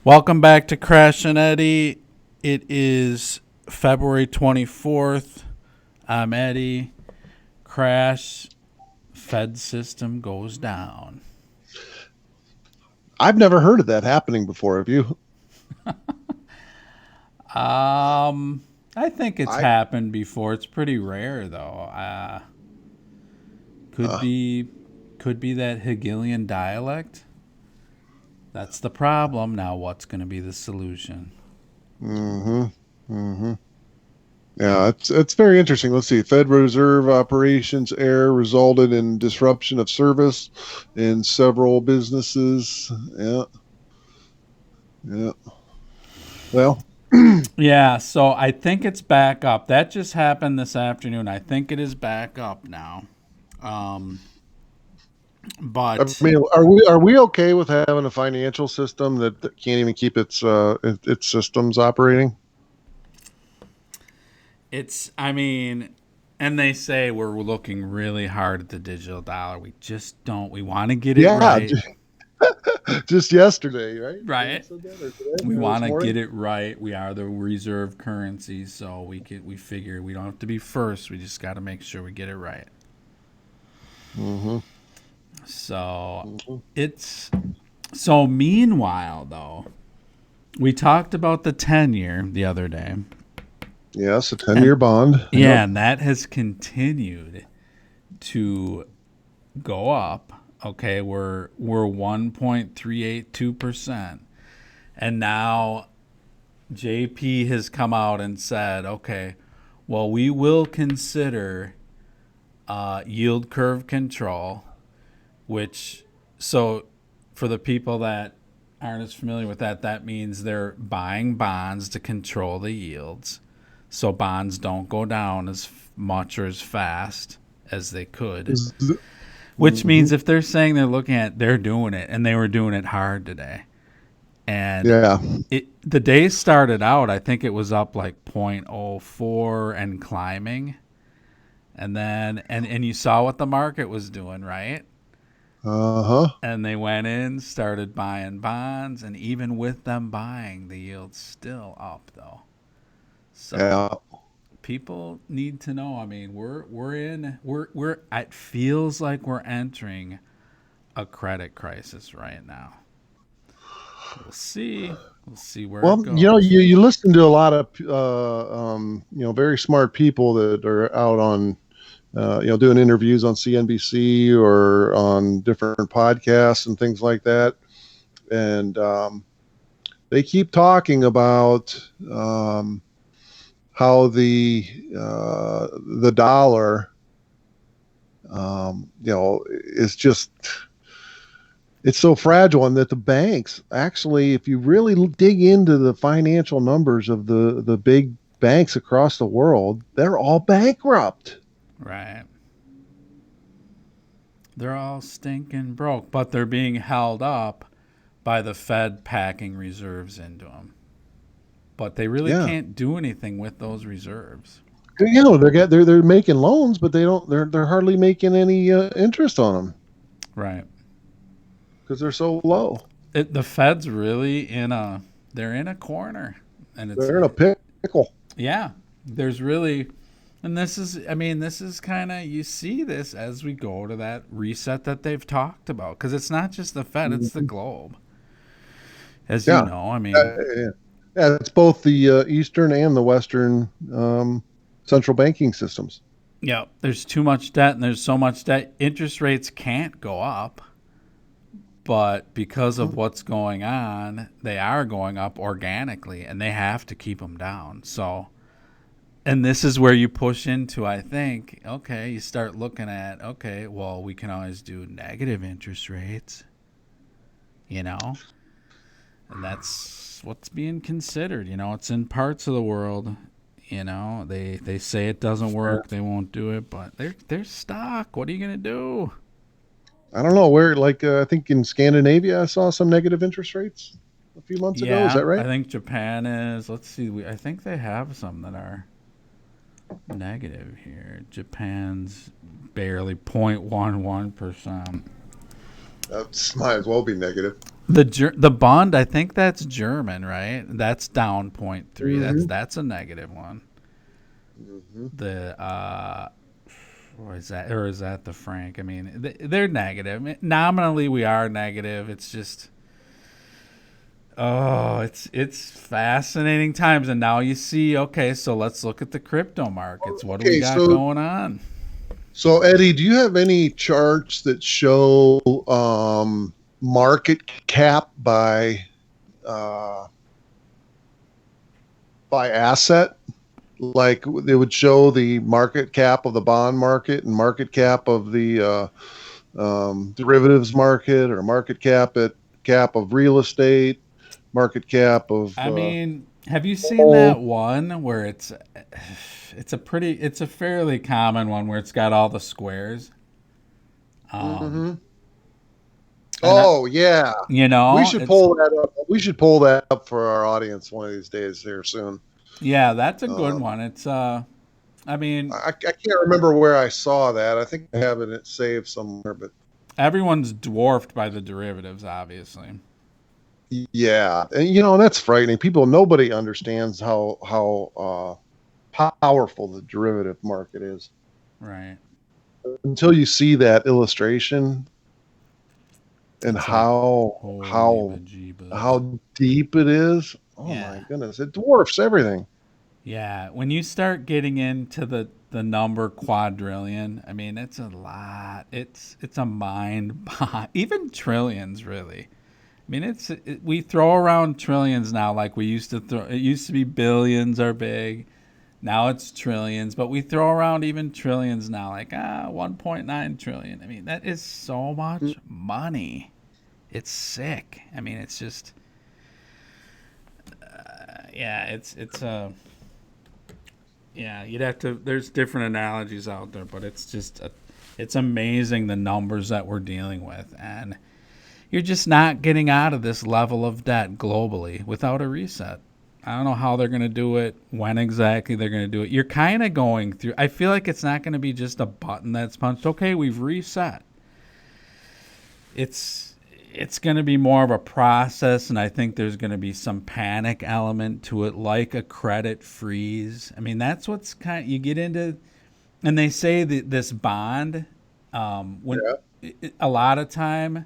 Welcome back to Crash and Edy. It is February 24th. I'm Edy. Crash, Fed system goes down. I've never heard of that happening before. Have you? I think it's I happened before. It's pretty rare though. Could uh, be could be that Hegelian dialect. That's the problem. Now what's going to be the solution? mm-hmm, mm-hmm. Yeah, it's very interesting. Let's see. Fed Reserve operations error resulted in disruption of service in several businesses. Yeah, yeah. Well, Yeah, so I think it's back up. That just happened this afternoon. I think it is back up now. Um, I but mean, are we okay with having a financial system that can't even keep its systems operating? I mean, and they say we're looking really hard at the digital dollar. We just don't. We want to get it Yeah, right, just yesterday, right? They right? said that, or today, We or want this to get morning. it right. We are the reserve currency, so we figure we don't have to be first. We just got to make sure we get it right. Mm-hmm. So Mm-hmm. it's so meanwhile though, we talked about the 10-year the other day. Yes, a And 10-year bond. yeah, Yep. and that has continued to go up. Okay, we're 1.382%. And now JP has come out and said, okay, well, we will consider yield curve control, which, so for the people that aren't as familiar with that, that means they're buying bonds to control the yields. So bonds don't go down as much or as fast as they could. Which Mm-hmm. means if they're saying they're doing it, and they were doing it hard today. And Yeah. the day started out, I think it was up like 0.04 and climbing. And then, and you saw what the market was doing, right? Uh-huh. And they went in, started buying bonds, and even with them buying, the yield's still up though. So Yeah. people need to know. I mean, we're it feels like we're entering a credit crisis right now. We'll see. We'll see where it Well, goes. you listen to a lot of very smart people that are out on doing interviews on CNBC or on different podcasts and things like that, and they keep talking about how the dollar is just it's so fragile, and that the banks actually, if you really dig into the financial numbers of the big banks across the world, they're all bankrupt. Right. They're all stinking broke, but they're being held up by the Fed packing reserves into them. But they really Yeah, can't do anything with those reserves. they're making loans, but they're hardly making any interest on them Right. because they're so low. The Fed's really they're in a corner, and it's They're in a pickle. yeah. There's really, and this is kind of, you see this as we go to that reset that they've talked about, because it's not just the Fed, it's the Mhm. globe, as you Yeah, know. I mean, yeah, yeah. It's both the eastern and the western central banking systems. yeah, there's too much debt, and there's so much debt. Interest rates can't go up, but because of what's going on, they are going up organically, and they have to keep them down. So, and this is where you push into, I think, okay, you start looking at, okay, well, we can always do negative interest rates, you know, and that's what's being considered. It's in parts of the world. They say it doesn't work, they won't do it, but they're stuck. What are you gonna do? I don't know where, like, I think in Scandinavia, I saw some negative interest rates a few months ago. Is Yeah, that I right? think Japan is. Let's see. I think they have some that are negative here. Japan's barely 0.11%. That might as well be negative. The bond, I think that's German, right? That's down 0.3. Mm-hmm. That's a negative one. Mm-hmm. The or is that the franc? I mean, they're negative. I mean, nominally, we are negative. It's just, it's fascinating times. And now you see, okay, so let's look at the crypto markets. What do we Okay, got going on? so Eddie, do you have any charts that show market cap uh, by asset? Like they would show the market cap of the bond market and market cap of the derivatives market, or cap of real estate, market cap of I mean, have you seen gold. that one where it's a fairly common one where it's got all the squares. Um, Mm-hmm. and Oh yeah, you we know, should it's pull that up. We should pull that up for our audience one of these days here soon. yeah, that's a good Um, one. It's I mean, I can't remember where I saw that. I think I have it saved somewhere, but everyone's dwarfed by the derivatives, obviously. yeah, and that's frightening. Nobody understands how powerful the derivative market is Right. until you see that illustration and It's like how holy how bejeebus. how deep it is. Oh my Yeah. goodness, it dwarfs everything. Yeah. When you start getting into the number quadrillion, I mean, it's a lot. It's a mind even trillions, really. I mean, we throw around trillions now like we used to throw. It used to be billions are big. Now it's trillions, but we throw around even trillions now, like 1.9 trillion. I mean, that is so much money. It's sick. I mean, it's just, yeah, yeah. You'd have to. There's different analogies out there, but it's just, it's amazing the numbers that we're dealing with, and you're just not getting out of this level of debt globally without a reset. I don't know how they're going to do it, when exactly they're going to do it. You're kind of going through. I feel like it's not going to be just a button that's punched. Okay, we've reset. It's going to be more of a process, and I think there's going to be some panic element to it, like a credit freeze. I mean, that's what's kind of, you get into, and they say that this bond, when Yeah, a lot of time,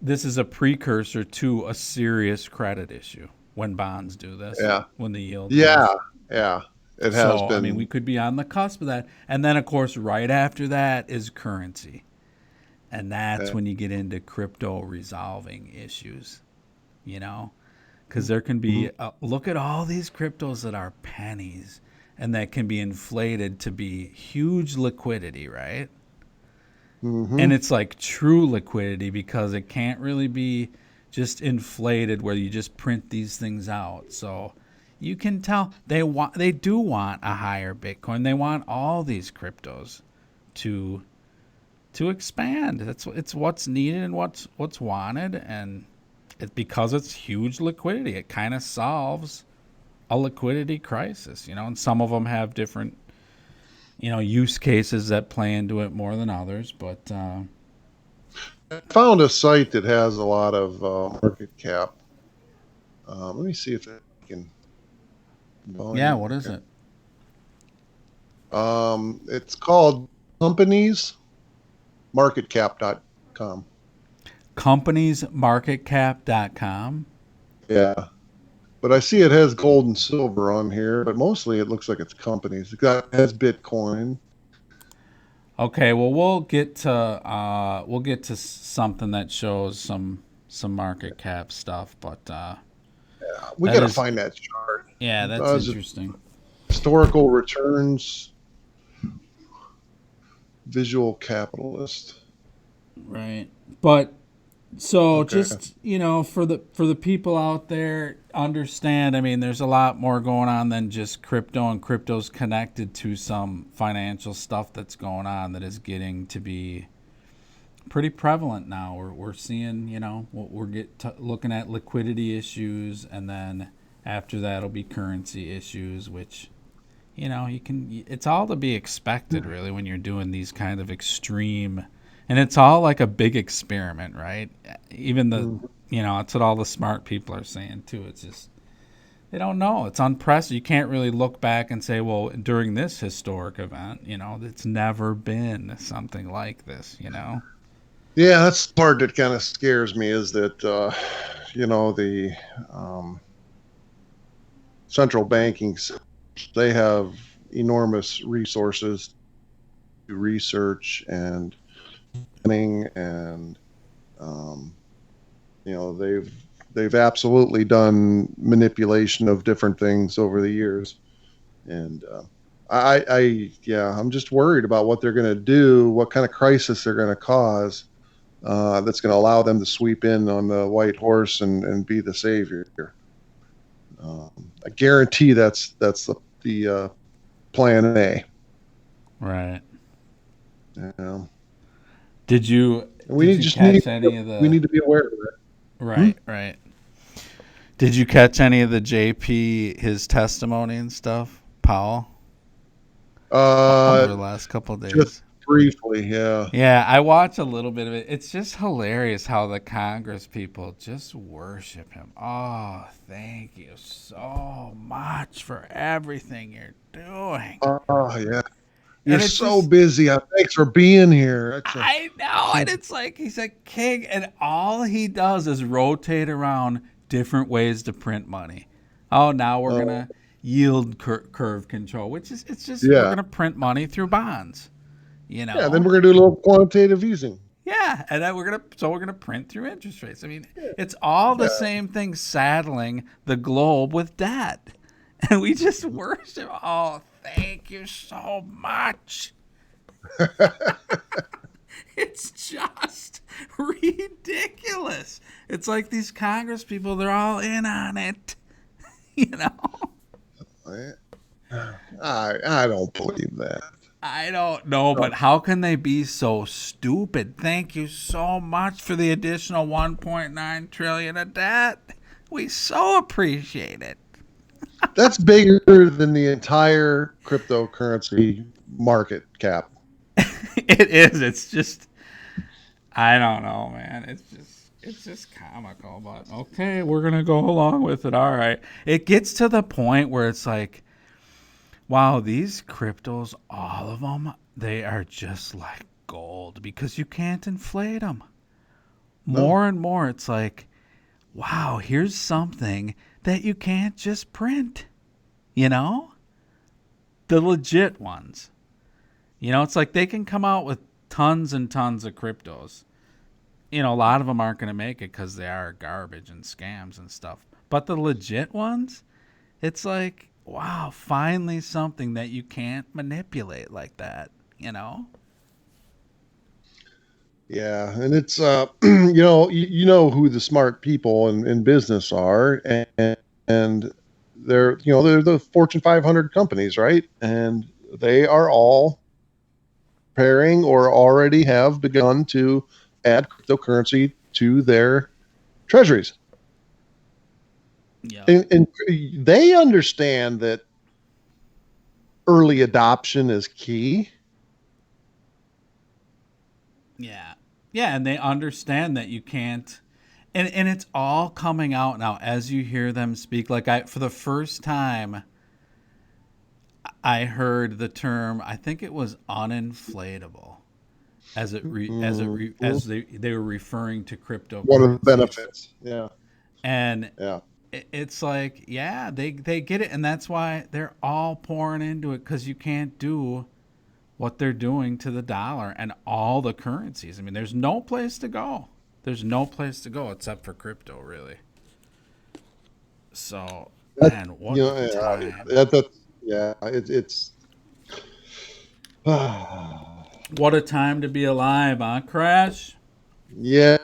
this is a precursor to a serious credit issue when bonds do this, yeah, when the yield yeah, goes. yeah. It has So, I mean, we been. could be on the cusp of that. And then, of course, right after that is currency. And that's Uh, when you get into crypto resolving issues, you know? Because there can mhm, be, look at all these cryptos that are pennies and that can be inflated to be huge liquidity, right? And mhm. it's like true liquidity because it can't really be just inflated where you just print these things out. So you can tell they do want a higher Bitcoin. They want all these cryptos to expand. It's what's needed and what's wanted, and because it's huge liquidity. It kind of solves a liquidity crisis, and some of them have different use cases that play into it more than others, but I found a site that has a lot of market cap. Let me see if I can yeah, volume what is market. it? It's called companiesmarketcap.com. Companiesmarketcap.com. Yeah, but I see it has gold and silver on here, but mostly it looks like it's companies. Has Bitcoin. Okay, well we'll get to something that shows some market cap stuff, but We that got to is find that chart. yeah, that's Is it interesting. historical returns, visual capitalist? Right. But so Okay. just, for the people out there, understand, I mean, there's a lot more going on than just crypto, and crypto's connected to some financial stuff that's going on that is getting to be pretty prevalent now. We're seeing, looking at liquidity issues, and then after that'll be currency issues, which it's all to be expected, really, when you're doing these kind of extreme, and it's all like a big experiment, right? Even the Mhm. It's what all the smart people are saying too. It's just they don't know. It's unprecedented. You can't really look back and say, well, during this historic event, it's never been something like this. Yeah, that's the part that kind of scares me is that, the central bankings, they have enormous resources to research and planning, and they've absolutely done manipulation of different things over the years, and I'm just worried about what they're going to do, what kind of crisis they're going to cause, that's going to allow them to sweep in on the white horse and be the savior. I guarantee that's the plan A. Right. Yeah. Did you catch any of the? We need to be aware of it. Right, right. Did you catch any of the JP his testimony and stuff, Powell? Over the last couple of days. Just briefly, yeah. Yeah, I watched a little bit of it. It's just hilarious how the Congress people just worship him. Oh, thank you so much for everything you're doing. Oh, yeah. You're so busy. Thanks for being here. I know. And it's like he's a king, and all he does is rotate around different ways to print money. Oh, now we're going to yield curve control, which is, we're going to print money through bonds. Yeah, then we're going to do a little quantitative easing. Yeah, and then we're going to print through interest rates. I mean, it's all the same thing, saddling the globe with debt. And we just worship. Oh, thank you so much. It's just ridiculous. It's like these Congress people, they're all in on it. I don't believe that. I don't know, but how can they be so stupid? Thank you so much for the additional 1.9 trillion of debt. We so appreciate it. That's bigger than the entire cryptocurrency market cap. It is. It's just, I don't know, man. It's just comical, but okay, we're going to go along with it. All right. It gets to the point where it's like, wow, these cryptos, all of them, they are just like gold because you can't inflate them. More and more, it's like, wow, here's something that you can't just print, the legit ones. It's like they can come out with tons and tons of cryptos. A lot of them aren't going to make it because they are garbage and scams and stuff. But the legit ones, it's like, wow, finally something that you can't manipulate like that, Yeah, and it's you know who the smart people in business are, and they're the Fortune 500 companies, right? And they are all preparing or already have begun to add cryptocurrency to their treasuries. Yeah. And they understand that early adoption is key. Yeah. Yeah, and they understand that you can't, and it's all coming out now as you hear them speak. Like for the first time, I heard the term, I think it was uninflatable, as they were referring to cryptocurrency. One of the benefits. Yeah. And it's like, yeah, they get it, and that's why they're all pouring into it, because you can't do what they're doing to the dollar and all the currencies. I mean, there's no place to go. There's no place to go except for crypto, really. So, man, what a time. It's what a time to be alive, huh, Crash? Yeah,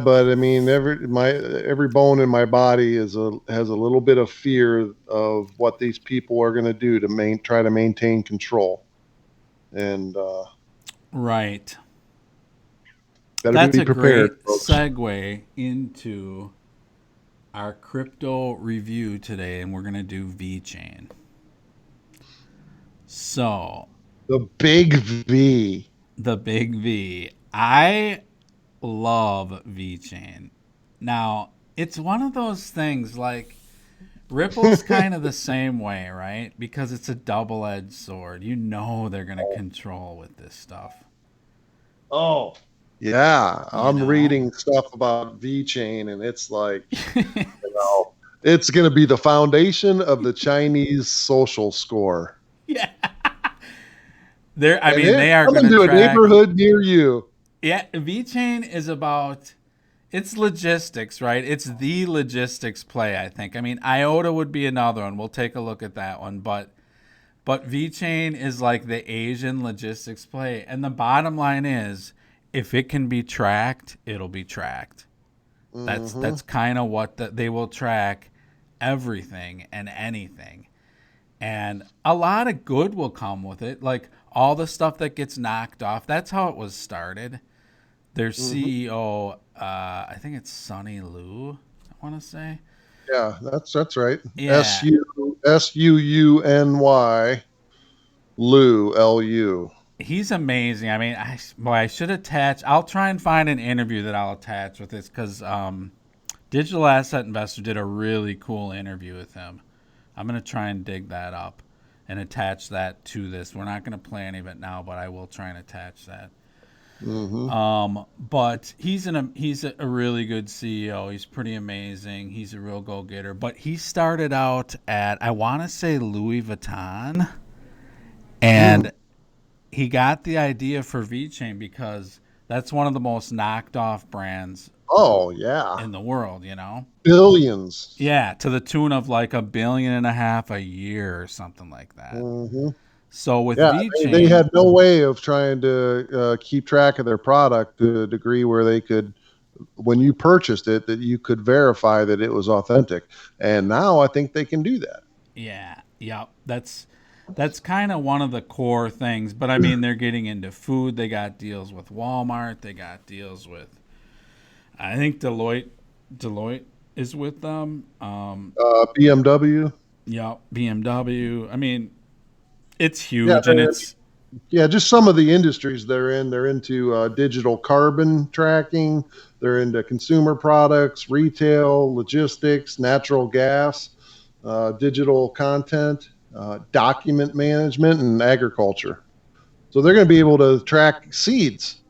but I mean, every bone in my body has a little bit of fear of what these people are going to do to try to maintain control. And right, that's a great segue into our crypto review today, and we're going to do Vechain. So, the big V. The big V. I love Vechain. Now, It's one of those things like Ripple's kind of the same way, right? Because it's a double-edged sword. You know they're going to control with this stuff. Oh, yeah. You I'm know? reading stuff about VeChain, and it's like, it's going to be the foundation of the Chinese social score. Yeah. I And mean, it's they are going coming to to a track. neighborhood near you. Yeah, VeChain is about it's logistics, right? It's the logistics play, I think. I mean, IOTA would be another one. We'll take a look at that one, but VeChain is like the Asian logistics play, and the bottom line is if it can be tracked, it'll be tracked. That's kind of what they will track everything and anything. And a lot of good will come with it. Like all the stuff that gets knocked off, that's how it was started. Their CEO, I think it's Sunny Liu, I want to say. Yeah, that's right. Yeah, Suunny Lu. he's amazing. I mean, I should attach. I'll try and find an interview that I'll attach with this because Digital Asset Investor did a really cool interview with him. I'm going to try and dig that up and attach that to this. We're not going to play any of it now, but I will try and attach that. But he's a really good CEO. He's pretty amazing. He's a real go-getter. But he started out at, I want to say, Louis Vuitton, and he got the idea for VeChain because that's one of the most knocked off brands Oh, yeah. in the world, you know? Billions. Yeah, to the tune of like $1.5 billion a year or something like that. So with Yeah, they VeChain, had no way of trying to keep track of their product to a degree where they could, when you purchased it, that you could verify that it was authentic. And now I think they can do that. yeah, that's kind of one of the core things. But I mean, they're getting into food. They got deals with Walmart. They got deals with, I think Deloitte is with them. BMW. Yeah, BMW. I mean, it's Yeah, huge, and it's just some of the industries they're in. They're into digital carbon tracking. They're into consumer products, retail, logistics, natural gas, digital content, document management, and agriculture. So they're going to be able to track seeds.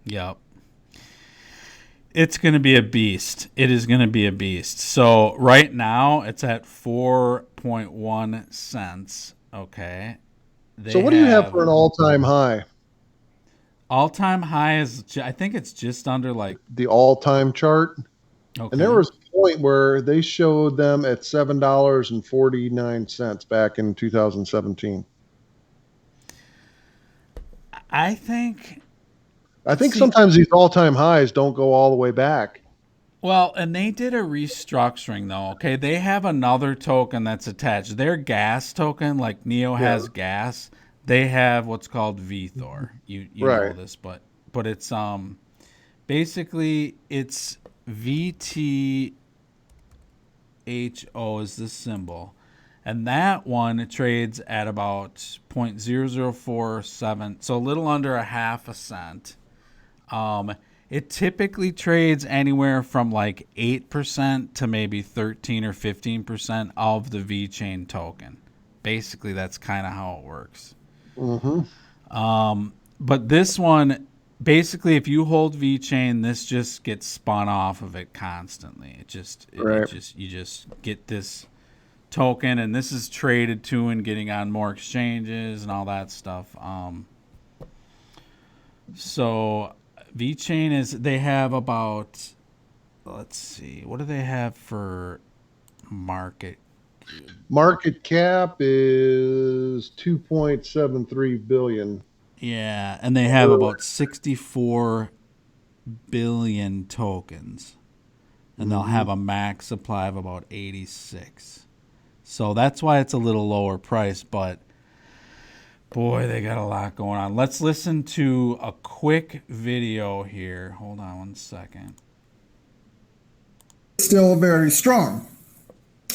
yeah. It's going to be a beast. It is going to be a beast. So right now it's at 4.1 cents. Okay. So what do you have for an all-time high? All-time high is, I think it's just under like, The all-time chart. okay. And there was a point where they showed them at $7.49 back in 2017. I think Sometimes these all-time highs don't go all the way back. well, and they did a restructuring though. Okay, they have another token that's attached. Their gas token, like Neo has gas, they have what's called VTHOR. You know Right. this, but it's basically it's VTHO is the symbol. And that one trades at about 0.0047, so a little under a half a cent. It typically trades anywhere from like 8% to maybe 13 or 15% of the VeChain token. Basically, that's kind of how it works. But this one, basically, if you hold VeChain, this just gets spun off of it constantly. You just get this token, and this is traded to and getting on more exchanges and all that stuff. So VeChain they have about, let's see, what do they have for market? Market cap is 2.73 billion. Yeah, and they have about 64 billion tokens, and they'll have a max supply of about 86. So that's why it's a little lower price, but boy, they got a lot going on. Let's listen to a quick video here. Hold on one second. Still very strong.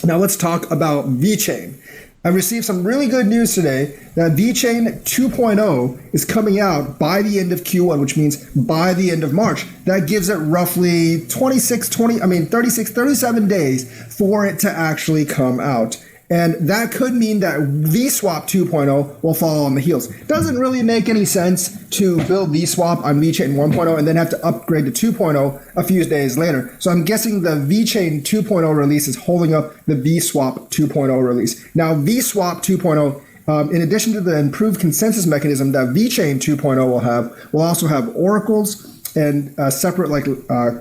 Now let's talk about VeChain. I received some really good news today that Vechain 2.0 is coming out by the end of Q1, which means by the end of March. That gives it roughly 37 days for it to actually come out. And that could mean that VSwap 2.0 will follow on the heels. Doesn't really make any sense to build VSwap on Vechain 1.0 and then have to upgrade to 2.0 a few days later. So I'm guessing the Vechain 2.0 release is holding up the VSwap 2.0 release. Now, VSwap 2.0, in addition to the improved consensus mechanism that Vechain 2.0 will also have oracles and separate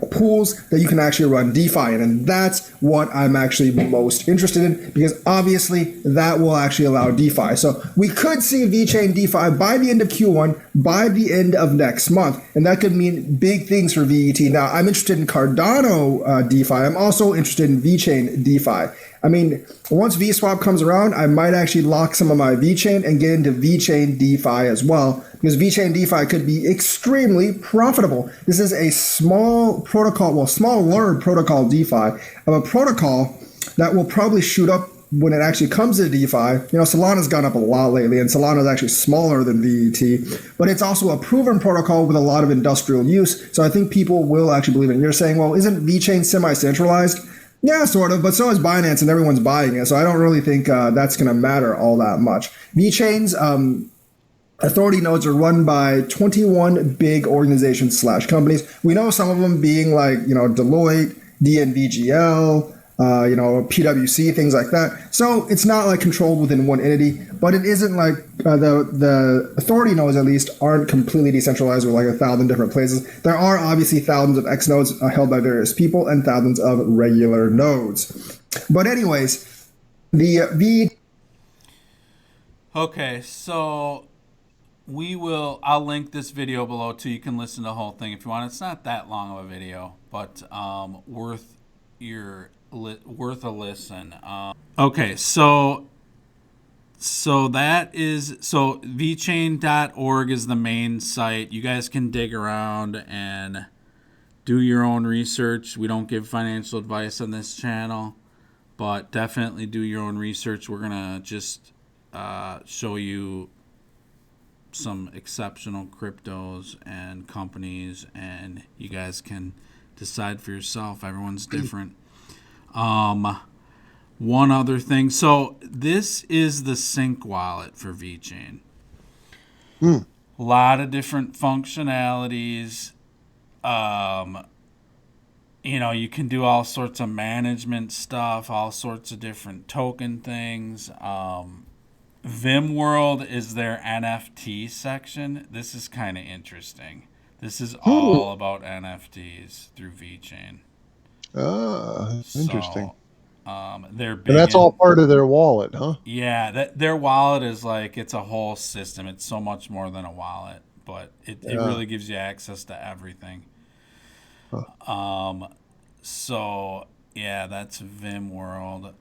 pools that you can actually run DeFi in. And that's what I'm actually most interested in, because obviously that will actually allow DeFi. So we could see Vechain DeFi by the end of Q1, by the end of next month. And that could mean big things for VET. Now, I'm interested in Cardano DeFi. I'm also interested in Vechain DeFi. I mean, once VSwap comes around, I might actually lock some of my Vechain and get into Vechain DeFi as well, because Vechain DeFi could be extremely profitable. This is a small protocol, smaller protocol DeFi of a protocol that will probably shoot up when it actually comes to DeFi. Solana's gone up a lot lately, and Solana is actually smaller than VET, but it's also a proven protocol with a lot of industrial use. So I think people will actually believe it. And you're saying, well, isn't Vechain semi-centralized? Yeah, sort of, but so is Binance, and everyone's buying it. So I don't really think that's going to matter all that much. Vechain's authority nodes are run by 21 big organizations / companies. We know some of them being like, Deloitte, DNVGL, PwC, things like that. So it's not like controlled within one entity, but it isn't like the authority nodes, at least, aren't completely decentralized with like 1,000 different places. There are obviously thousands of X nodes held by various people and thousands of regular nodes. But anyways, Okay, so I'll link this video below too. You can listen to the whole thing if you want. It's not that long of a video, but worth a listen. Okay, so vechain.org is the main site. You guys can dig around and do your own research. We don't give financial advice on this channel, but definitely do your own research. We're gonna just show you some exceptional cryptos and companies, and you guys can decide for yourself. Everyone's different. One other thing. So this is the sync wallet for Vechain. A lot of different functionalities. You can do all sorts of management stuff, all sorts of different token things. VimWorld is their NFT section. This is kind of interesting. This is all about NFTs through Vechain. Interesting. They're big, and that's all part of their wallet, huh? Yeah, their wallet is like, it's a whole system. It's so much more than a wallet, but it really gives you access to everything. So yeah, that's VimWorld.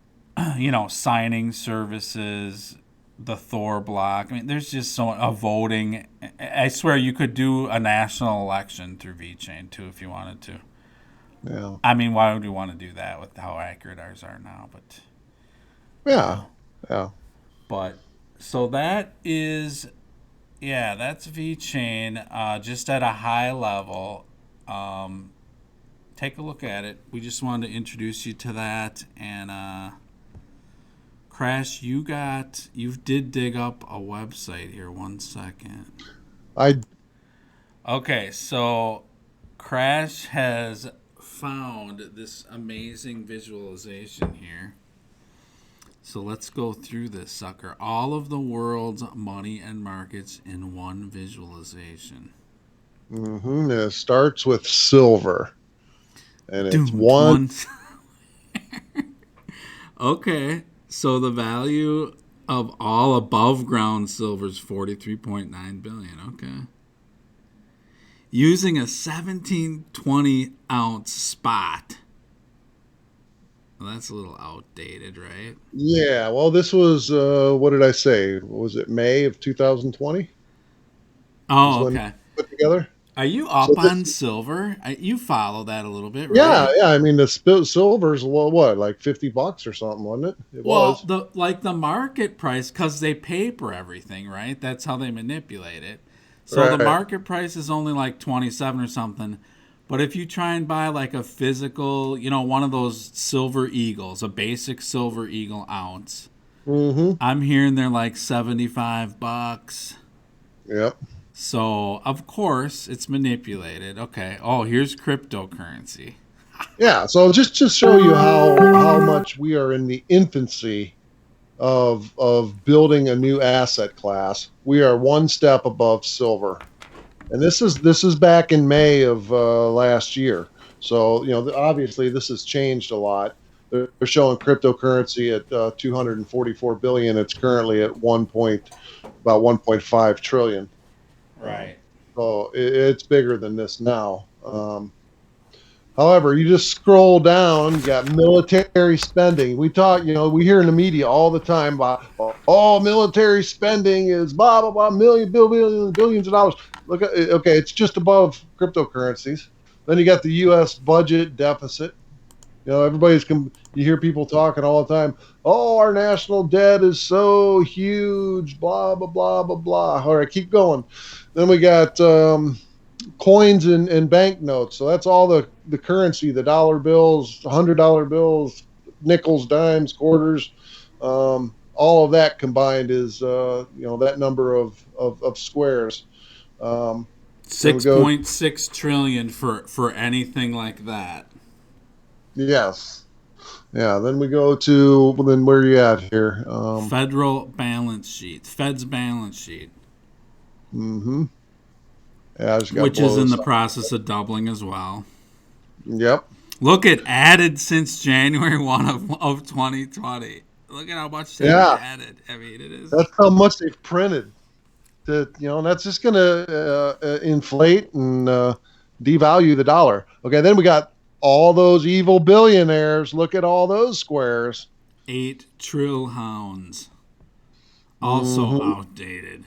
Signing services, the Thor block. I mean, there's just voting. I swear you could do a national election through Vechain too if you wanted to. Yeah. I mean, why would we want to do that with how accurate ours are now? But yeah. But so that is, that's Vechain. Just at a high level. Take a look at it. We just wanted to introduce you to that. And Crash, you did dig up a website here. 1 second. Okay, so Crash has found this amazing visualization here. So let's go through this sucker. All of the world's money and markets in one visualization. It starts with silver. And it's one. Okay, so the value of all above ground silver is $43.9 billion. Okay. Using a 1720 ounce spot. Well, that's a little outdated, right? Yeah. Well, this was what did I say? Was it May of 2020? Oh, okay. Put together. Are you So up this, on silver? You follow that a little bit, yeah, right? yeah. I mean, the silver's what, like $50 or something, wasn't it? It Well, was. the market price, because they paper everything, right? That's how they manipulate it. So the Right. market price is only like 27 or something. But if you try and buy like a physical, one of those silver eagles, a basic silver eagle ounce, Mm-hmm. I'm hearing they're like $75. Yep. So of course it's manipulated. Okay. Oh, here's cryptocurrency. Yeah. So just to show you how much we are in the infancy of building a new asset class, we are one step above silver. And this is back in May of last year. So obviously this has changed a lot. They're showing cryptocurrency at 244 billion. It's currently at about 1.5 trillion. Um, Right. so it's bigger than this now. However, you just scroll down, you got military spending. We hear in the media all the time about, oh, military spending is blah, blah, blah, billions of dollars. Look at, okay, it's just above cryptocurrencies. Then you got the U.S. budget deficit. You hear people talking all the time, oh, our national debt is so huge, blah, blah, blah, blah, blah. All right, keep going. Then we got, coins and banknotes. So that's all the currency, the dollar bills, $100 bills, nickels, dimes, quarters. All of that combined is that number of squares. Then we go, 6.6 trillion for anything like that. yes, yeah. Then we go to, well, then where are you at here? Federal balance sheet. Fed's balance sheet, Mm-hmm. Yeah, I just got to which blow is in this the up. process of doubling as well. Yep. Look at added since January 1 of 2020. Look at how much they've Yeah, added. I mean, it is. that's how much they've printed. That's just going to inflate and devalue the dollar. Okay, then we got all those evil billionaires. Look at all those squares. 8 trill hounds. Also Mm-hmm. outdated.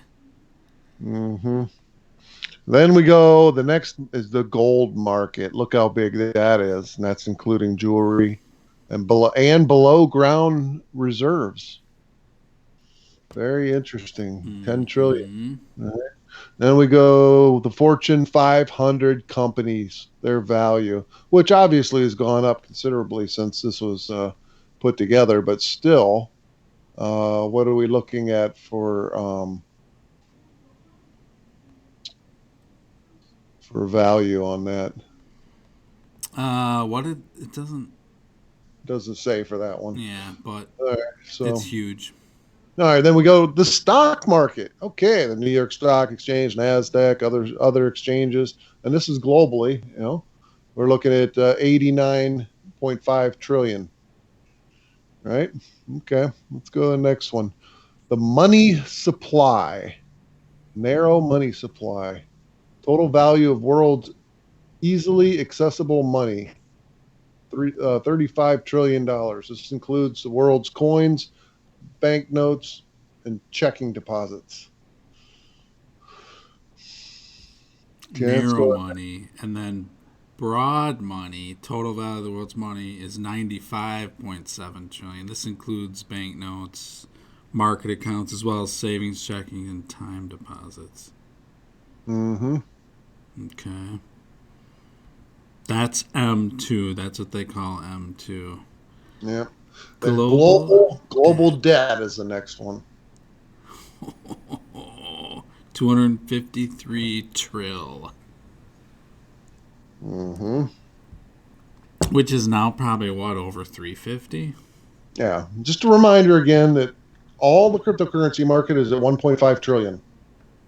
Mm-hmm. Then we go. The next is the gold market. Look how big that is, and that's including jewelry and below ground reserves. Very interesting. 10 trillion. Mm-hmm. Then we go the Fortune 500 companies, their value, which obviously has gone up considerably since this was put together, but still, what are we looking at for value on that? What it doesn't. Doesn't say for that one. Yeah, but All right, so it's huge. all right, then we go the stock market. Okay, the New York Stock Exchange, Nasdaq, other exchanges, and this is globally. We're looking at 89.5 trillion. Right? Okay, let's go to the next one. The money supply, narrow money supply, total value of world's easily accessible money, $35 trillion. This includes the world's coins, banknotes, and checking deposits. Okay, let's Narrow go. money and then broad money. Total value of the world's money is 95.7 trillion. This includes banknotes, market accounts, as well as savings, checking, and time deposits. Mm-hmm. Okay. That's M2. That's what they call M2. Yeah. Then Global global debt. debt is the next one. 253 trill. Mm-hmm. Which is now probably what, over 350? Yeah. Just a reminder again that all the cryptocurrency market is at 1.5 trillion.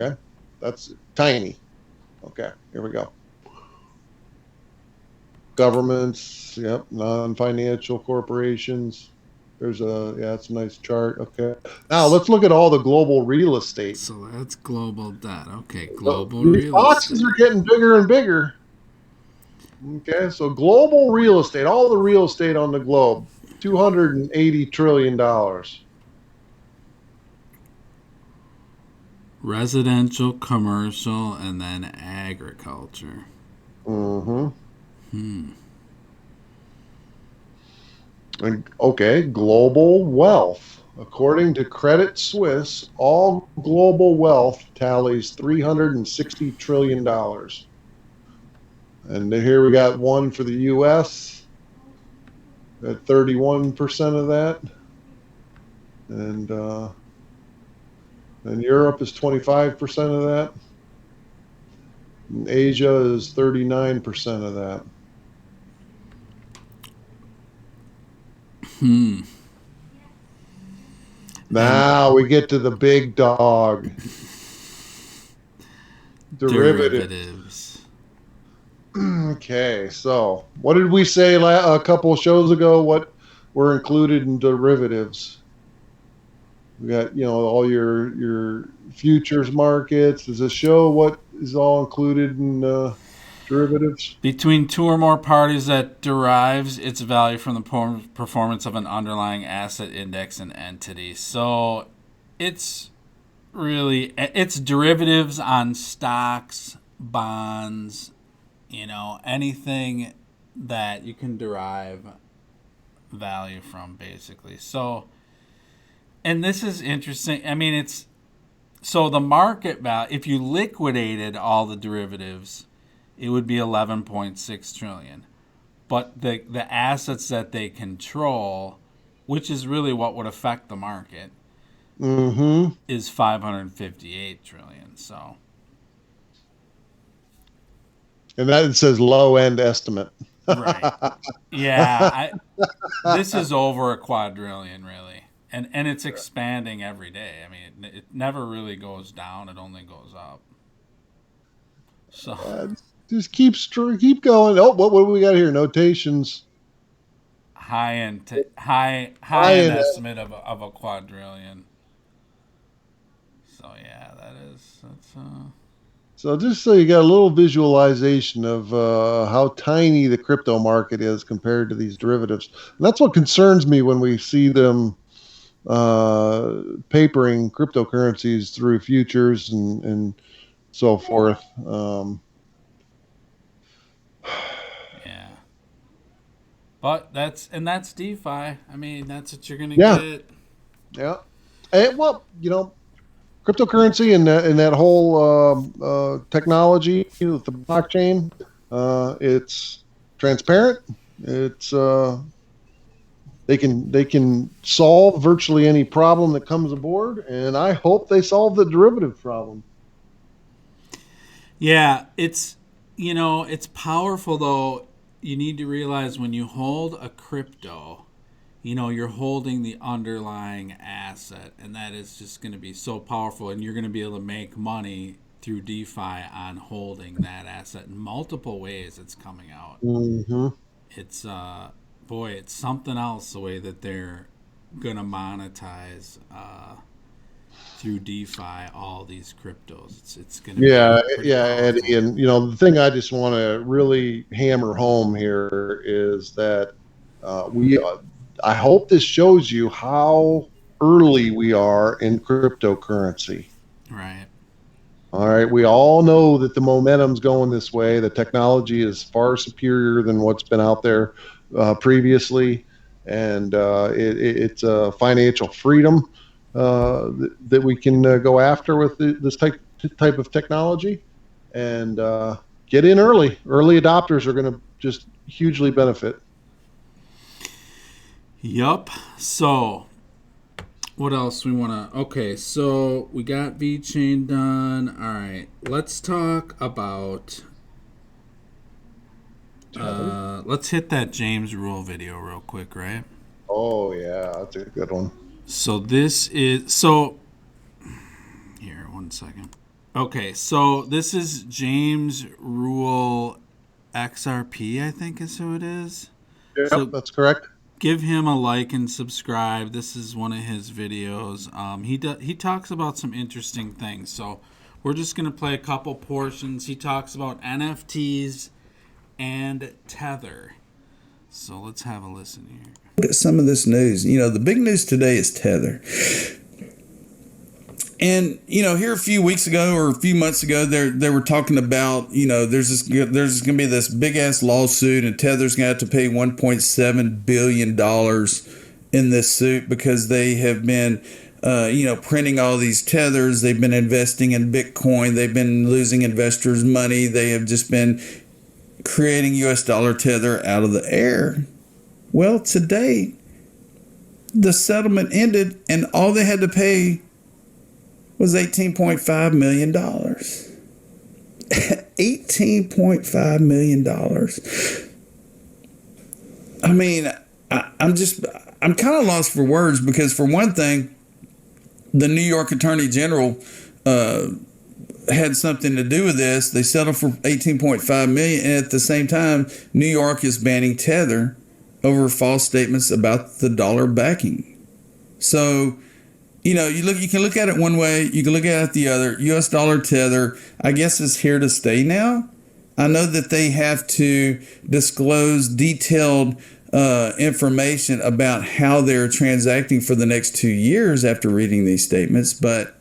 Okay. That's tiny. Okay. Here we go. Governments. Yep. Non-financial corporations. That's a nice chart. Okay. Now let's look at all the global real estate. So that's global debt. Okay, global These real boxes are estate. getting bigger and bigger. Okay. So global real estate, all the real estate on the globe, $280 trillion. Residential, commercial, and then agriculture. Okay, global wealth. According to Credit Suisse, all global wealth tallies $360 trillion. And here we got one for the U.S. at 31% of that. And Europe is 25% of that. And Asia is 39% of that. Now we get to the big dog. Derivatives. Okay, so what did we say a couple of shows ago? What were included in derivatives? We got, all your futures markets. Does it show what is all included in derivatives? Between two or more parties that derives its value from the performance of an underlying asset, index, and entity. So it's derivatives on stocks, bonds, anything that you can derive value from, basically. So, and this is interesting. I mean, so the market value, if you liquidated all the derivatives, it would be 11.6 trillion. But the assets that they control, which is really what would affect the market, is 558 trillion. So, and that says low end estimate. Right. Yeah. This is over a quadrillion, really. And it's expanding every day. I mean, it never really goes down. It only goes up. So just keep going. Oh, what do we got here? Notations. High end estimate of a quadrillion. So yeah, that's. So just so you got a little visualization of how tiny the crypto market is compared to these derivatives. And that's what concerns me when we see them papering cryptocurrencies through futures and so forth. Yeah. But that's DeFi. I mean, that's what you're going to get. Yeah. And, well, cryptocurrency and that whole technology, the blockchain, it's transparent. It's they can solve virtually any problem that comes aboard, and I hope they solve the derivative problem. Yeah, it's powerful though. You need to realize when you hold a crypto, you're holding the underlying asset, and that is just going to be so powerful, and you're going to be able to make money through DeFi on holding that asset in multiple ways. It's coming out. It's it's something else the way that they're going to monetize through DeFi all these cryptos. It's going to be pretty powerful. Eddie, and the thing I just want to really hammer home here is that I hope this shows you how early we are in cryptocurrency. Right. All right. We all know that the momentum's going this way. The technology is far superior than what's been out there previously. And it's a financial freedom that we can go after with this type of technology. And get in early. Early adopters are going to just hugely benefit. Yup. So, what else we want to... Okay, so we got Vechain done. All right. Let's talk about... let's hit that James Rule video real quick, right? Oh, yeah. That's a good one. So this is... So... Here, 1 second. Okay, so this is James Rule XRP, I think is who it is. Yep, so, that's correct. Give him a like and subscribe. This is one of his videos. He talks about some interesting things. So we're just going to play a couple portions. He talks about NFTs and Tether. So let's have a listen here. Look at some of this news. The big news today is Tether. And here a few weeks ago or a few months ago, they were talking about there's going to be this big ass lawsuit, and Tether's going to have to pay $1.7 billion in this suit because they have been printing all these tethers. They've been investing in Bitcoin. They've been losing investors' money. They have just been creating US dollar tether out of the air. Well, today the settlement ended, and all they had to pay was $18.5 million. $18.5 million. I mean, I'm kind of lost for words, because for one thing, the New York Attorney General had something to do with this. They settled for $18.5 million, and at the same time, New York is banning Tether over false statements about the dollar backing. So, you can look at it one way, you can look at it the other. US dollar Tether, I guess, is here to stay now. I know that they have to disclose detailed information about how they're transacting for the next 2 years after reading these statements. But,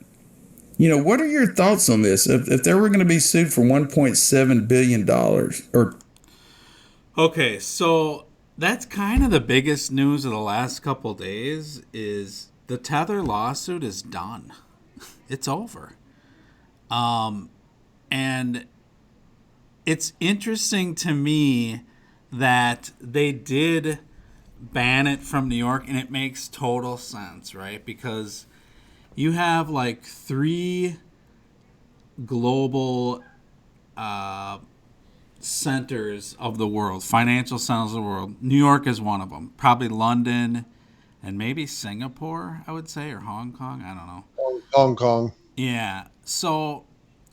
what are your thoughts on this? If they were going to be sued for $1.7 billion or... Okay, so that's kind of the biggest news of the last couple of days is the Tether lawsuit is done. It's over. And it's interesting to me that they did ban it from New York, and it makes total sense, right? Because you have like 3 global centers of the world, financial centers of the world. New York is one of them. Probably London and maybe Singapore, I would say, or Hong Kong. I don't know. Hong Kong. Yeah. So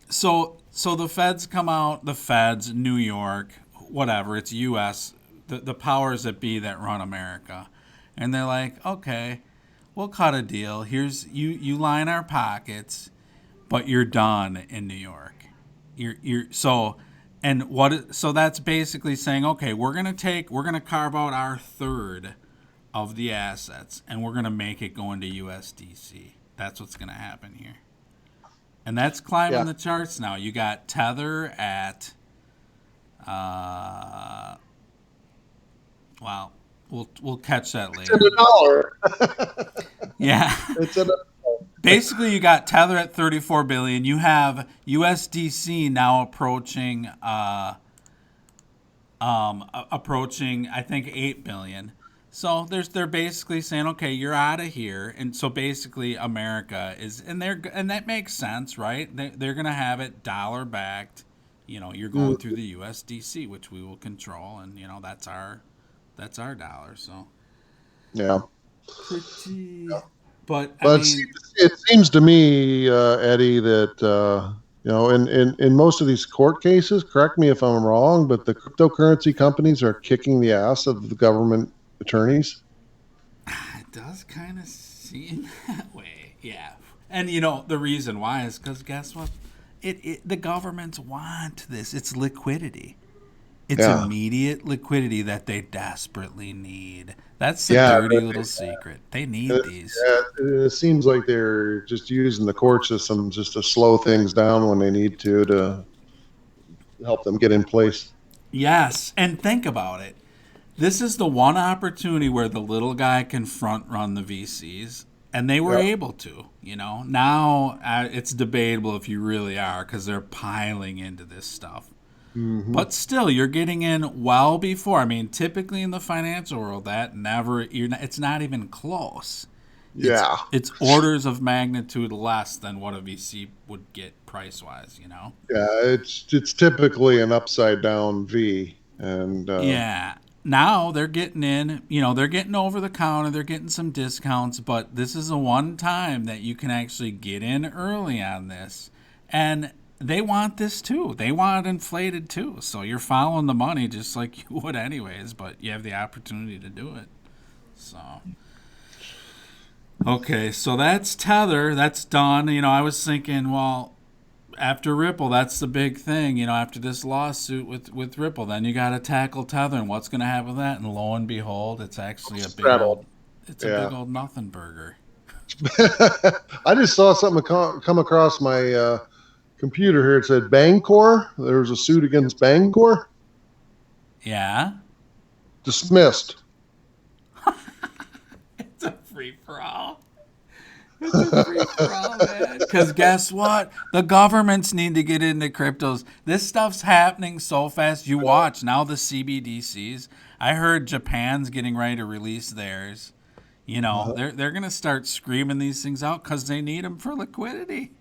the feds come out, the feds, New York, whatever, it's U.S., the powers that be that run America. And they're like, okay, we'll cut a deal. Here's, you line our pockets, but you're done in New York. So that's basically saying, okay, we're going to carve out our third of the assets, and we're going to make it go into USDC. That's what's going to happen here. And that's climbing the charts now. You got Tether at, well, we'll catch that later. It's $1. Yeah. It's $1. Basically, you got Tether at 34 billion. You have USDC now approaching, I think, 8 billion. So they're basically saying, okay, you're out of here, and so basically America is, and that makes sense, right? They're gonna have it dollar backed. You're going through the USDC, which we will control, and that's our dollar. So yeah, pretty. But it seems to me, Eddie, that in most of these court cases, correct me if I'm wrong, but the cryptocurrency companies are kicking the ass of the government attorneys. It does kind of seem that way, yeah. And the reason why is because guess what? The governments want this. It's liquidity. It's immediate liquidity that they desperately need. That's the dirty little secret. They need these. It seems like they're just using the court system just to slow things down when they need to help them get in place. Yes, and think about it. This is the one opportunity where the little guy can front run the VCs, and they were able to. Now it's debatable if you really are, because they're piling into this stuff. Mm-hmm. But still, you're getting in well before. I mean, typically in the financial world, it's not even close. It's orders of magnitude less than what a VC would get price wise. Yeah, it's typically an upside down V, and now they're getting in. They're getting over the counter. They're getting some discounts, but this is the one time that you can actually get in early on this, and they want this too. They want it inflated too. So you're following the money just like you would anyways, but you have the opportunity to do it. So, okay, so that's Tether. That's done. I was thinking, well, after Ripple, that's the big thing. After this lawsuit with Ripple, then you got to tackle Tether and what's going to happen with that. And lo and behold, it's actually a big old nothing burger. I just saw something come across my computer here. It said Bangkor. There was a suit against Bangkor. Yeah. Dismissed. It's a free for all. It's a free for all, man. Because guess what? The governments need to get into cryptos. This stuff's happening so fast. You watch now the CBDCs. I heard Japan's getting ready to release theirs. You know, they're gonna start screaming these things out because they need them for liquidity.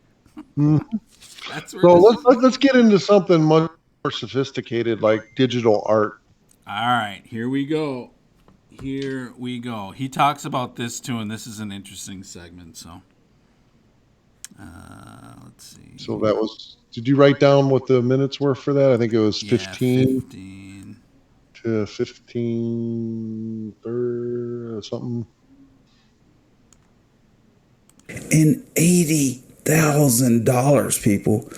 That's where So this is. let's get into something much more sophisticated, like digital art. All right, here we go. Here we go. He talks about this too, and this is an interesting segment. So, let's see. So that was. Did you write down what the minutes were for that? I think it was 15 to 15 or something. And $80,000, people.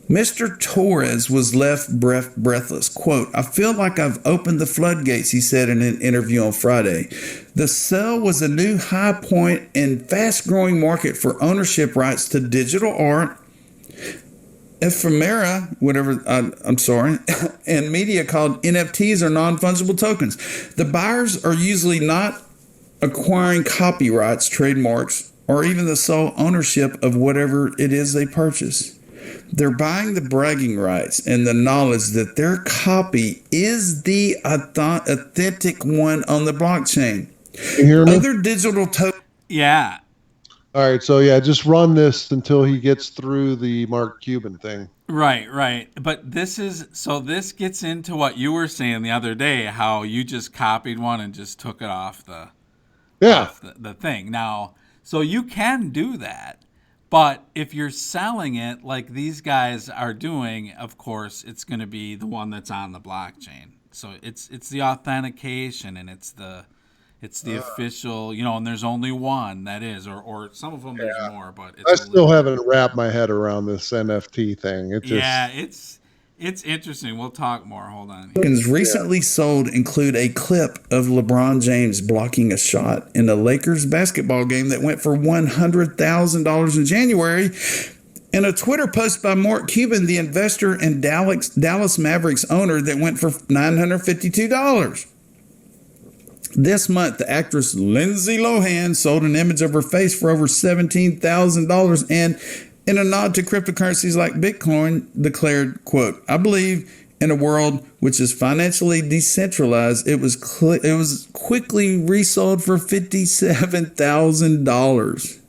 Mr. Torres was left breathless. Quote, "I feel like I've opened the floodgates," he said in an interview on Friday. The sale was a new high point in fast-growing market for ownership rights to digital art, ephemera, and media called NFTs or non-fungible tokens. The buyers are usually not acquiring copyrights, trademarks, or even the sole ownership of whatever it is they purchase. They're buying the bragging rights and the knowledge that their copy is the authentic one on the blockchain. You hear me? Other digital tokens. Yeah. All right, so yeah, just run this until he gets through the Mark Cuban thing. Right. But this gets into what you were saying the other day, how you just copied one and just took it off the thing. Now, so you can do that. But if you're selling it like these guys are doing, of course, it's going to be the one that's on the blockchain. So it's the authentication and it's the official, and there's only one that is, or some of them there's more, but I still haven't wrapped my head around this NFT thing. It's interesting. We'll talk more. Hold on. Tokens recently sold include a clip of LeBron James blocking a shot in a Lakers basketball game that went for $100,000 in January. In a Twitter post by Mark Cuban, the investor and Dallas Mavericks owner, that went for $952. This month, the actress Lindsay Lohan sold an image of her face for over $17,000 and, in a nod to cryptocurrencies like Bitcoin, declared, quote, "I believe in a world which is financially decentralized." It was quickly resold for $57,000.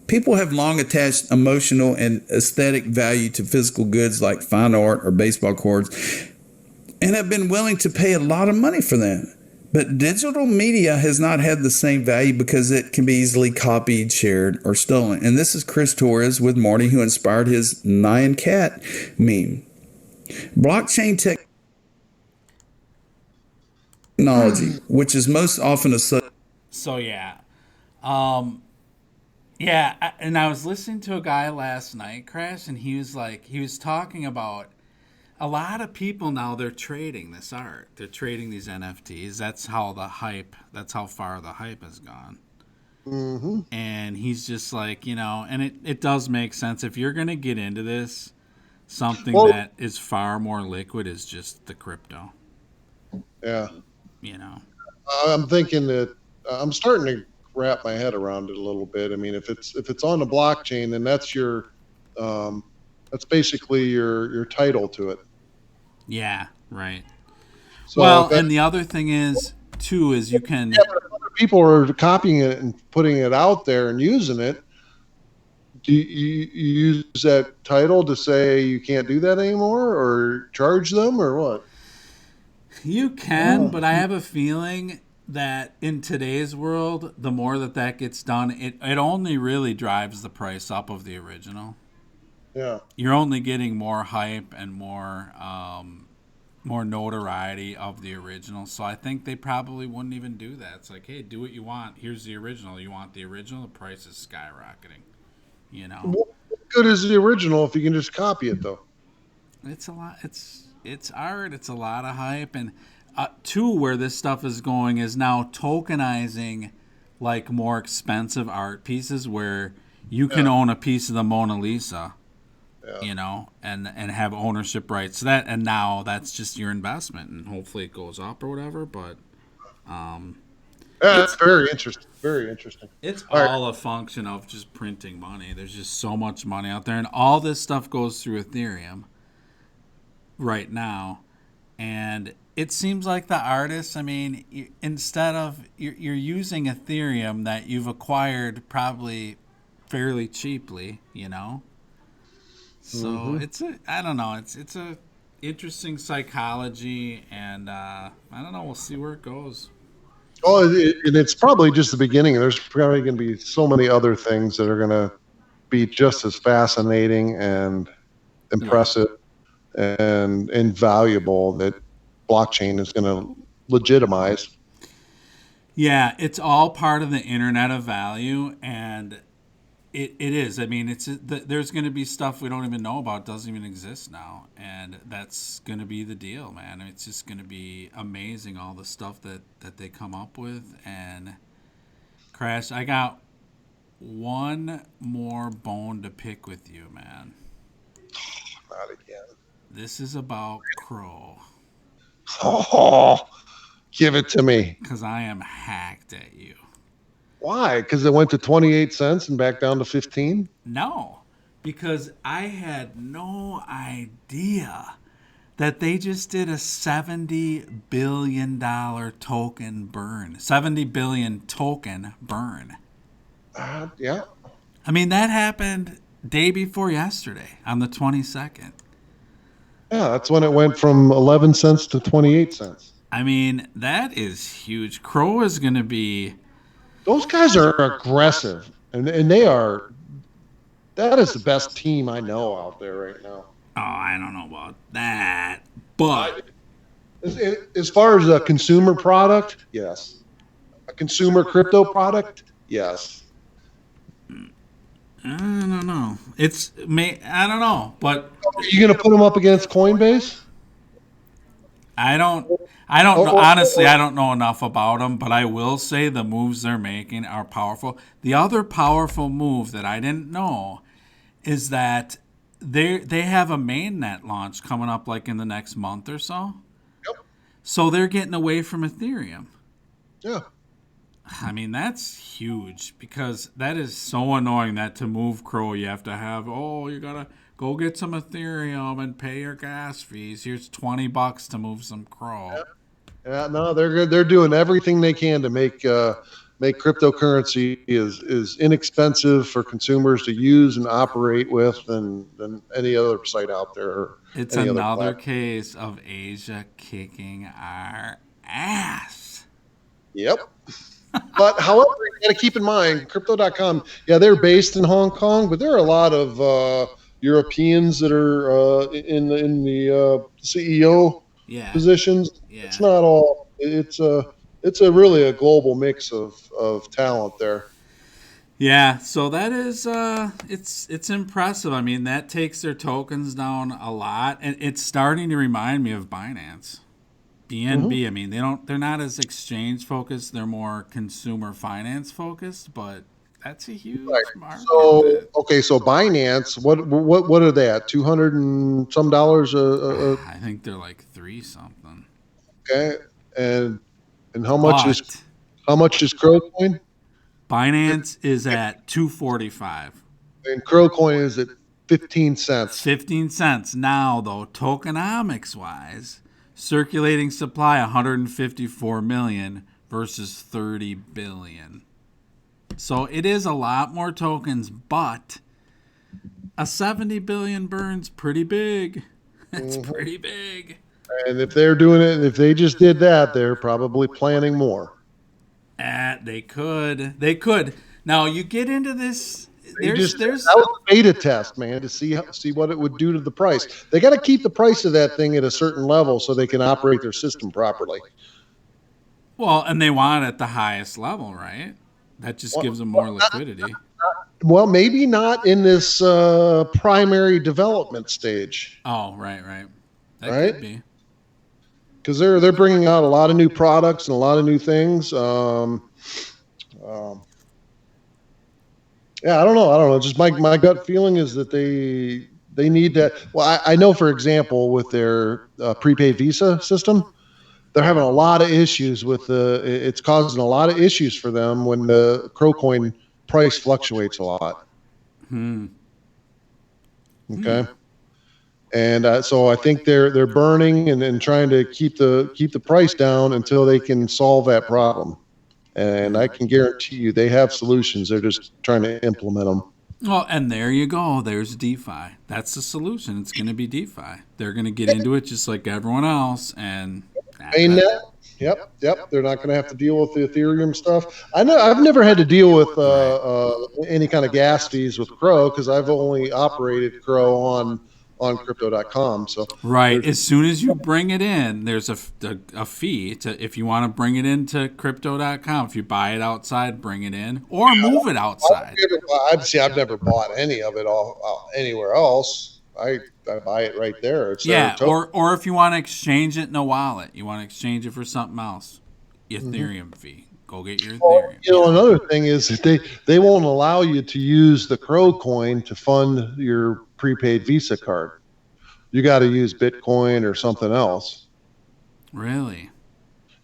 People have long attached emotional and aesthetic value to physical goods like fine art or baseball cards and have been willing to pay a lot of money for them. But digital media has not had the same value because it can be easily copied, shared, or stolen. And this is Chris Torres with Marty, who inspired his Nyan Cat meme. Blockchain technology, which is most often associated. So yeah. And I was listening to a guy last night, Crash, and he was talking about a lot of people now, they're trading this art. They're trading these NFTs. That's how far the hype has gone. Mm-hmm. And he's just like, and it does make sense. If you're going to get into this, something that is far more liquid is just the crypto. Yeah. I'm thinking that I'm starting to wrap my head around it a little bit. I mean, if it's on the blockchain, then that's that's basically your title to it. Yeah, right. So and the other thing is you can. Yeah, but if other people are copying it and putting it out there and using it, do you use that title to say you can't do that anymore, or charge them, or what? You can, but I have a feeling that in today's world, the more that gets done, it only really drives the price up of the original. Yeah, you're only getting more hype and more notoriety of the original. So I think they probably wouldn't even do that. It's like, hey, do what you want. Here's the original. You want the original? The price is skyrocketing. What good is the original if you can just copy it, though? It's a lot. It's art. It's a lot of hype. And where this stuff is going is now tokenizing like more expensive art pieces where you can own a piece of the Mona Lisa, you know, and have ownership rights to that, and now that's just your investment, and hopefully it goes up or whatever. But That's very interesting. Very interesting. it's All right. all a function of just printing money. There's just so much money out there, and all this stuff goes through Ethereum right now. And it seems like the artists, I mean, instead of you're using Ethereum that you've acquired probably fairly cheaply, you know. So it's a, I don't know, it's a interesting psychology, and I don't know. We'll see where it goes. Oh, and it's probably just the beginning. There's probably going to be so many other things that are going to be just as fascinating and impressive and invaluable that blockchain is going to legitimize. Yeah, it's all part of the Internet of Value, and it is. I mean, there's going to be stuff we don't even know about, doesn't even exist now, and that's going to be the deal, man. It's just going to be amazing, all the stuff that they come up with. And Crash, I got one more bone to pick with you, man. Not again. This is about Crow, Oh, give it to me. because I am hacked at you. Why? Because it went to 28 cents and back down to 15? No, because I had no idea that they just did a $70 billion token burn. 70 billion token burn. Yeah. I mean, that happened day before yesterday on the 22nd. Yeah, that's when it went from 11 cents to 28 cents. I mean, that is huge. Crow is going to be... Those guys are aggressive, and they are. That is the best team I know out there right now. Oh, I don't know about that. But As far as a consumer product, yes. A consumer crypto product, yes. I don't know. I don't know. But Are you going to put them up against Coinbase? I don't know. Honestly, I don't know enough about them, but I will say the moves they're making are powerful. The other powerful move that I didn't know is that they have a mainnet launch coming up like in the next month or so. Yep. So they're getting away from Ethereum. Yeah. I mean, that's huge, because that is so annoying that to move Crow you have to have, you got to go get some Ethereum and pay your gas fees. Here's $20 to move some Crow. Yeah, no, they're doing everything they can to make cryptocurrency is inexpensive for consumers to use and operate with than any other site out there. It's another case of Asia kicking our ass. Yep. But however, you got to keep in mind, crypto.com, yeah, they're based in Hong Kong, but there are a lot of Europeans that are in the CEO positions. Yeah. It's not all. It's a really a global mix of talent there. Yeah, so that is it's impressive. I mean, that takes their tokens down a lot, and it's starting to remind me of Binance. BNB. I mean, they're not as exchange focused. They're more consumer finance focused, but that's a huge market. So Binance, what are they at? $200 and some dollars I think they're like 3 something. Okay, and how much is Crowcoin? Binance is at $2.45. And Crowcoin is at 15 cents. 15 cents now, though. Tokenomics wise, circulating supply 154 million versus 30 billion. So it is a lot more tokens, but a 70 billion burn's pretty big. It's pretty big. And if they're doing it, if they just did that, they're probably planning more. They could. Now you get into this. That was a beta test, man, to see what it would do to the price. They got to keep the price of that thing at a certain level so they can operate their system properly. Well, and they want it at the highest level, right? That just gives them more liquidity. Well, maybe not in this primary development stage. Oh, right. That could be. Because they're bringing out a lot of new products and a lot of new things. Yeah, I don't know. I don't know. Just my gut feeling is that they need that. Well, I know, for example, with their prepaid Visa system, they're having a lot of issues with the. It's causing a lot of issues for them when the Crow coin price fluctuates a lot. Okay. And so I think they're burning and trying to keep the price down until they can solve that problem. And I can guarantee you they have solutions. They're just trying to implement them. Well, and there you go. There's DeFi. That's the solution. It's going to be DeFi. They're going to get into it just like everyone else, and Mainnet. Yep. They're not going to have to deal with the Ethereum stuff. I know I've never had to deal with any kind of gas fees with Crow because I've only operated Crow on crypto.com. So right. As soon as you bring it in, there's a fee to if you want to bring it into crypto.com. If you buy it outside, bring it in or move it outside. I've never bought any of it all anywhere else. I buy it right there. It's yeah, or if you want to exchange it in a wallet, you want to exchange it for something else, Ethereum fee. Go get your Ethereum. You know, another thing is that they won't allow you to use the Crow coin to fund your prepaid Visa card. You got to use Bitcoin or something else. Really?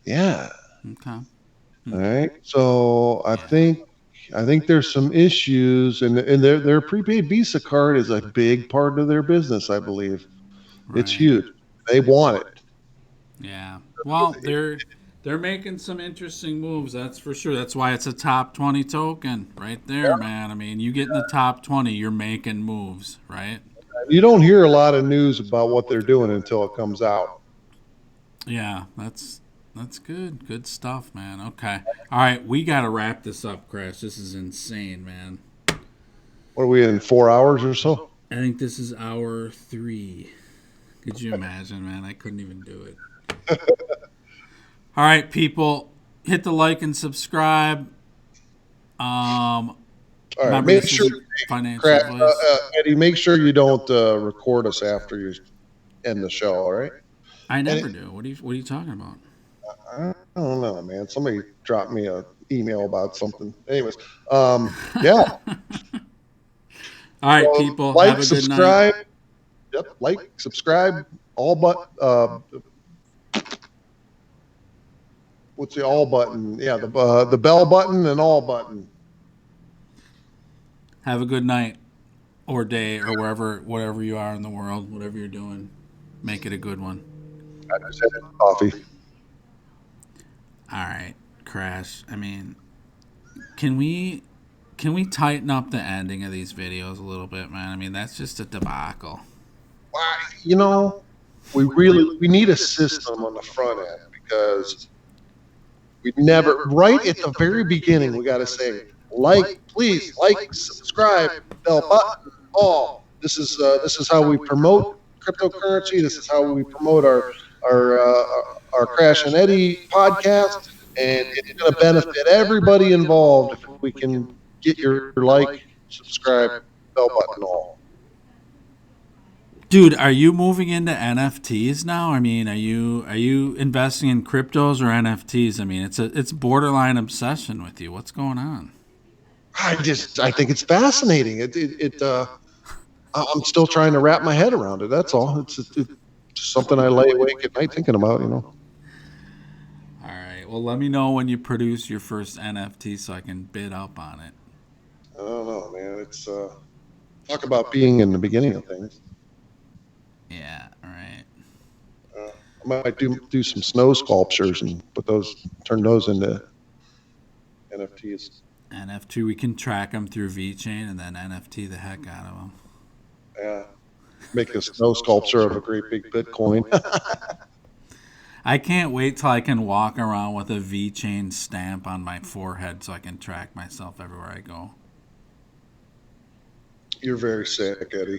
Yeah. Okay. All right. So I think there's some issues, and their prepaid Visa card is a big part of their business. I believe it's huge. They want it. Yeah. Well, they're making some interesting moves. That's for sure. That's why it's a top 20 token right there, man. I mean, you get in the top 20, you're making moves, right? You don't hear a lot of news about what they're doing until it comes out. Yeah, that's good. Good stuff, man. Okay. All right, we got to wrap this up, Crash. This is insane, man. What are we in, 4 hours or so? I think this is hour 3. Could you imagine, man? I couldn't even do it. All right, people, hit the like and subscribe. All right, make sure, Edy, make sure you don't record us after you end the show. All right? I never do. What are you talking about? I don't know, man. Somebody dropped me an email about something. Anyways, yeah. All right, people. Like, have a subscribe. Good night. Yep, like, subscribe. All but what's the all button? Yeah, the bell button and all button. Have a good night or day or whatever you are in the world, whatever you're doing. Make it a good one. I just had coffee. All right, Crash. I mean, can we tighten up the ending of these videos a little bit, man? I mean, that's just a debacle. You know, we need a system on the front end because we never, right at the very beginning, we got to say, please like, subscribe, bell button, all. This is how we promote cryptocurrency. This is how we promote our Crash and Edy podcast, and it's going to benefit everybody involved if we can get your like, subscribe, bell button, all. Dude, are you moving into NFTs now? I mean, are you investing in cryptos or NFTs? I mean, it's borderline obsession with you. What's going on? I think it's fascinating. I'm still trying to wrap my head around it. That's all. It's something I lay awake at night thinking about, you know. All right. Well, let me know when you produce your first NFT so I can bid up on it. I don't know, man. It's talk about being in the beginning of things. Yeah. All right. I might do some snow sculptures and turn those into NFTs. NFT, we can track them through Vechain and then NFT the heck out of them. Yeah. Make a snow sculpture of a great big Bitcoin. I can't wait till I can walk around with a Vechain stamp on my forehead so I can track myself everywhere I go. You're very sick, Edy.